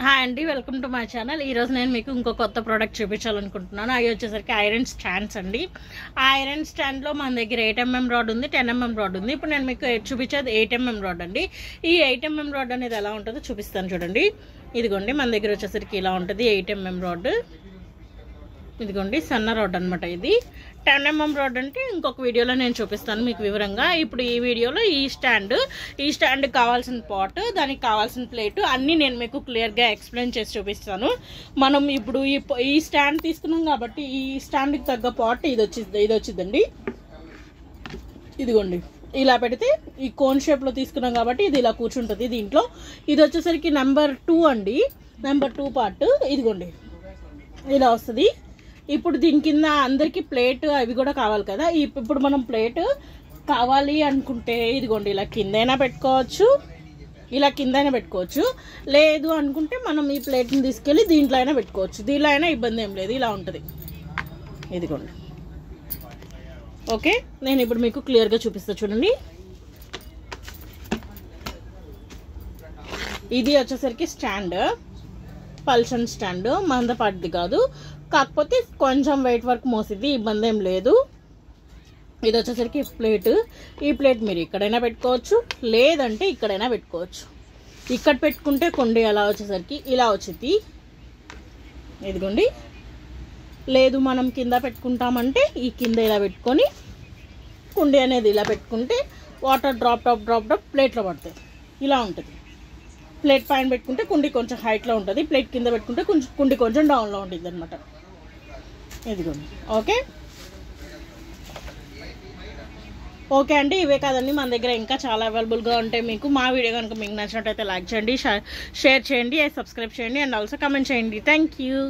Hi అండి, welcome to my channel. ఈరోజు నేను మీకు ఇంకో కొత్త ప్రోడక్ట్ చూపించాలనుకుంటున్నాను. అవి వచ్చేసరికి ఐరన్ స్టాండ్స్ అండి. ఆ ఐరన్ స్టాండ్లో మన దగ్గర 8mm రాడ్ ఉంది, 10mm రాడ్ ఉంది. ఇప్పుడు నేను మీకు చూపించేది 8mm రాడ్ అండి. ఈ 8mm రాడ్ అనేది ఎలా ఉంటుందో చూపిస్తాను చూడండి. ఇదిగోండి, మన దగ్గర వచ్చేసరికి ఇలా ఉంటుంది 8mm రాడ్. ఇదిగోండి సన్న రాడ్ అనమాట. ఇది 10mm రాడ్ అంటే ఇంకొక వీడియోలో నేను చూపిస్తాను మీకు వివరంగా. ఇప్పుడు ఈ వీడియోలో ఈ స్టాండ్ కావాల్సిన పాట్, దానికి కావాల్సిన ప్లేట్ అన్నీ నేను మీకు క్లియర్గా ఎక్స్ప్లెయిన్ చేసి చూపిస్తాను. మనం ఇప్పుడు ఈ స్టాండ్ తీసుకున్నాం కాబట్టి ఈ స్టాండ్కి తగ్గ పాట్ ఇది వచ్చిందండి. ఇదిగోండి, ఇలా పెడితే ఈ కోన్ షేప్లో తీసుకున్నాం కాబట్టి ఇది ఇలా కూర్చుంటుంది దీంట్లో. ఇది వచ్చేసరికి నెంబర్ 2 అండి, నెంబర్ 2 పార్ట్. ఇదిగోండి ఇలా వస్తుంది. ఇప్పుడు దీని కింద అందరికీ ప్లేట్ అవి కూడా కావాలి కదా. ఇప్పుడు మనం ప్లేట్ కావాలి అనుకుంటే ఇదిగోండి ఇలా కిందైనా పెట్టుకోవచ్చు, ఇలా కిందైనా పెట్టుకోవచ్చు. లేదు అనుకుంటే మనం ఈ ప్లేట్ని తీసుకెళ్ళి దీంట్లో అయినా పెట్టుకోవచ్చు. దీంట్లో అయినా ఇబ్బంది ఏం లేదు, ఇలా ఉంటుంది. ఇదిగోండి, ఓకే. నేను ఇప్పుడు మీకు క్లియర్గా చూపిస్తా చూడండి. ఇది వచ్చేసరికి స్టాండ్, పల్సన్ స్టాండ్, మందపాటిది కాదు, కాకపోతే కొంచెం వెయిట్ వర్క్ మోసిద్ది, ఇబ్బంది ఏం లేదు. ఇది వచ్చేసరికి ప్లేట్. ఈ ప్లేట్ మీరు ఇక్కడైనా పెట్టుకోవచ్చు, లేదంటే ఇక్కడైనా పెట్టుకోవచ్చు. ఇక్కడ పెట్టుకుంటే కొండి అలా వచ్చేసరికి ఇలా వచ్చింది. ఇదిగోండి, లేదు మనం కింద పెట్టుకుంటామంటే ఈ కింద ఇలా పెట్టుకొని కుండి అనేది ఇలా పెట్టుకుంటే వాటర్ డ్రాప్ ప్లేట్లో పడుతుంది. ఇలా ఉంటుంది. ప్లేట్ పైన పెట్టుకుంటే కుండి కొంచెం హైట్లో ఉంటుంది, ప్లేట్ కింద పెట్టుకుంటే కుండి కొంచెం డౌన్లో ఉంటుంది అనమాట. ఇదిగోండి, ఓకే అండి. ఇవే కాదండి, మన దగ్గర ఇంకా చాలా అవైలబుల్గా ఉంటాయి. మీకు మా వీడియో కనుక మీకు నచ్చినట్టయితే లైక్ చేయండి, షేర్ చేయండి, సబ్స్క్రైబ్ చేయండి అండ్ ఆల్సో కామెంట్ చేయండి. Thank you.